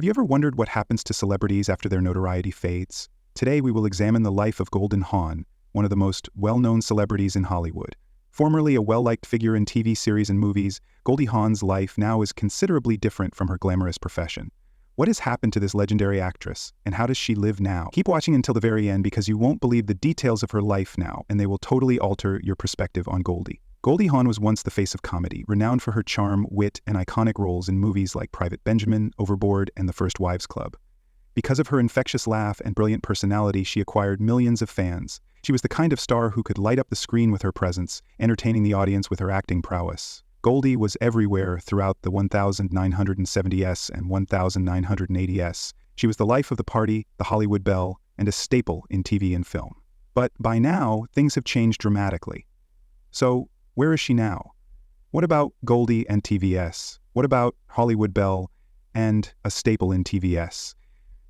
Have you ever wondered what happens to celebrities after their notoriety fades? Today we will examine the life of Goldie Hawn, one of the most well-known celebrities in Hollywood. Formerly a well-liked figure in TV series and movies, Goldie Hawn's life now is considerably different from her glamorous profession. What has happened to this legendary actress, and how does she live now? Keep watching until the very end because you won't believe the details of her life now, and they will totally alter your perspective on Goldie. Goldie Hawn was once the face of comedy, renowned for her charm, wit, and iconic roles in movies like Private Benjamin, Overboard, and The First Wives Club. Because of her infectious laugh and brilliant personality, she acquired millions of fans. She was the kind of star who could light up the screen with her presence, entertaining the audience with her acting prowess. Goldie was everywhere throughout the 1970s and 1980s. She was the life of the party, the Hollywood belle, and a staple in TV and film. But by now, things have changed dramatically. So, where is she now? What about Goldie and TVS? What about Hollywood belle and a staple in TVS?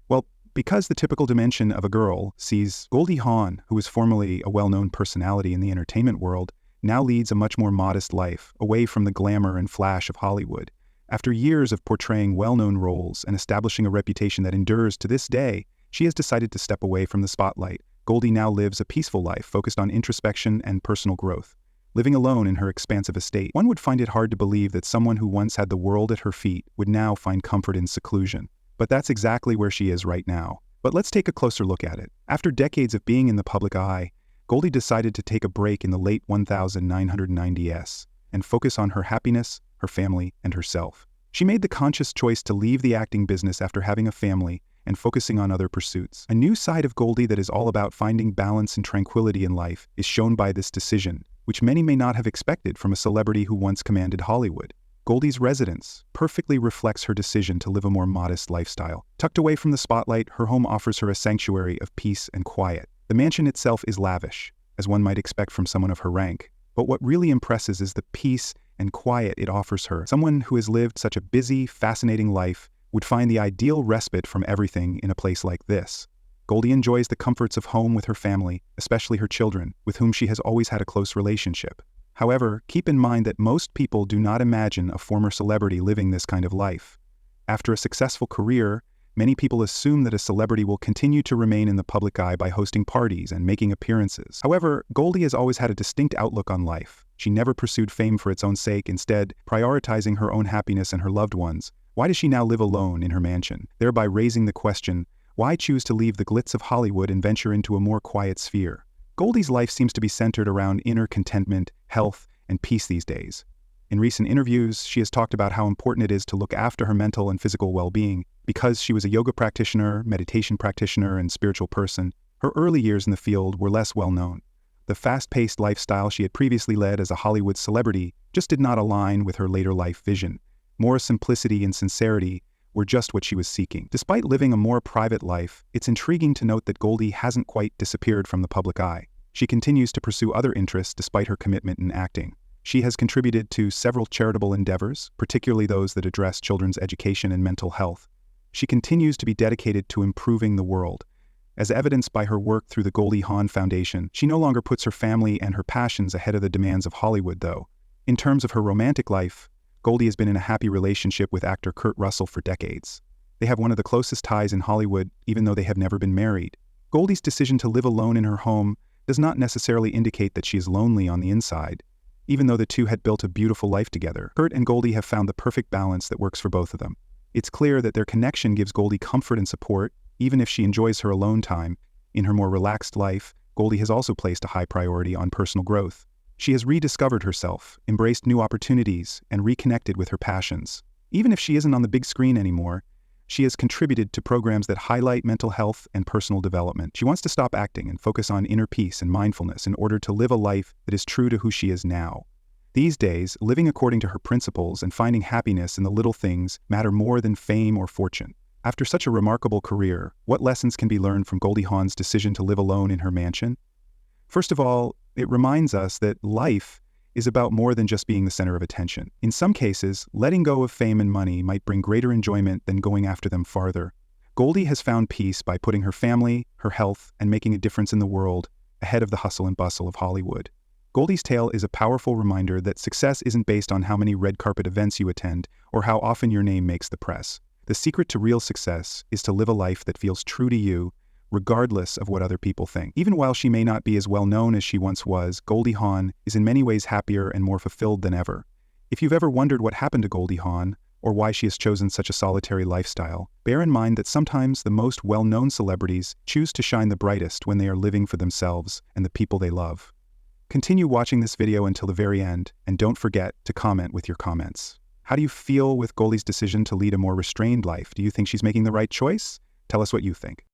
Well, because the typical dimension of a girl sees Goldie Hawn, who was formerly a well-known personality in the entertainment world, now leads a much more modest life, away from the glamour and flash of Hollywood. After years of portraying well-known roles and establishing a reputation that endures to this day, she has decided to step away from the spotlight. Goldie now lives a peaceful life focused on introspection and personal growth. Living alone in her expansive estate, one would find it hard to believe that someone who once had the world at her feet would now find comfort in seclusion. But that's exactly where she is right now. But let's take a closer look at it. After decades of being in the public eye, Goldie decided to take a break in the late 1990s and focus on her happiness, her family, and herself. She made the conscious choice to leave the acting business after having a family and focusing on other pursuits. A new side of Goldie that is all about finding balance and tranquility in life is shown by this decision, which many may not have expected from a celebrity who once commanded Hollywood. Goldie's residence perfectly reflects her decision to live a more modest lifestyle. Tucked away from the spotlight, her home offers her a sanctuary of peace and quiet. The mansion itself is lavish, as one might expect from someone of her rank. But what really impresses is the peace and quiet it offers her. Someone who has lived such a busy, fascinating life would find the ideal respite from everything in a place like this. Goldie enjoys the comforts of home with her family, especially her children, with whom she has always had a close relationship. However, keep in mind that most people do not imagine a former celebrity living this kind of life. After a successful career, many people assume that a celebrity will continue to remain in the public eye by hosting parties and making appearances. However, Goldie has always had a distinct outlook on life. She never pursued fame for its own sake, instead prioritizing her own happiness and her loved ones. Why does she now live alone in her mansion, thereby raising the question, why choose to leave the glitz of Hollywood and venture into a more quiet sphere? Goldie's life seems to be centered around inner contentment, health, and peace these days. In recent interviews, she has talked about how important it is to look after her mental and physical well-being. Because she was a yoga practitioner, meditation practitioner, and spiritual person, her early years in the field were less well-known. The fast-paced lifestyle she had previously led as a Hollywood celebrity just did not align with her later life vision. More simplicity and sincerity were just what she was seeking. Despite living a more private life, it's intriguing to note that Goldie hasn't quite disappeared from the public eye. She continues to pursue other interests despite her commitment in acting. She has contributed to several charitable endeavors, particularly those that address children's education and mental health. She continues to be dedicated to improving the world. As evidenced by her work through the Goldie Hawn Foundation, she no longer puts her family and her passions ahead of the demands of Hollywood, though. In terms of her romantic life, Goldie has been in a happy relationship with actor Kurt Russell for decades. They have one of the closest ties in Hollywood, even though they have never been married. Goldie's decision to live alone in her home does not necessarily indicate that she is lonely on the inside. Even though the two had built a beautiful life together, Kurt and Goldie have found the perfect balance that works for both of them. It's clear that their connection gives Goldie comfort and support, even if she enjoys her alone time. In her more relaxed life, Goldie has also placed a high priority on personal growth. She has rediscovered herself, embraced new opportunities, and reconnected with her passions. Even if she isn't on the big screen anymore, she has contributed to programs that highlight mental health and personal development. She wants to stop acting and focus on inner peace and mindfulness in order to live a life that is true to who she is now. These days, living according to her principles and finding happiness in the little things matter more than fame or fortune. After such a remarkable career, what lessons can be learned from Goldie Hawn's decision to live alone in her mansion? First of all, it reminds us that life is about more than just being the center of attention. In some cases, letting go of fame and money might bring greater enjoyment than going after them farther. Goldie has found peace by putting her family, her health, and making a difference in the world ahead of the hustle and bustle of Hollywood. Goldie's tale is a powerful reminder that success isn't based on how many red carpet events you attend or how often your name makes the press. The secret to real success is to live a life that feels true to you, regardless of what other people think. Even while she may not be as well known as she once was, Goldie Hawn is in many ways happier and more fulfilled than ever. If you've ever wondered what happened to Goldie Hawn, or why she has chosen such a solitary lifestyle, bear in mind that sometimes the most well-known celebrities choose to shine the brightest when they are living for themselves and the people they love. Continue watching this video until the very end, and don't forget to comment with your comments. How do you feel with Goldie's decision to lead a more restrained life? Do you think she's making the right choice? Tell us what you think.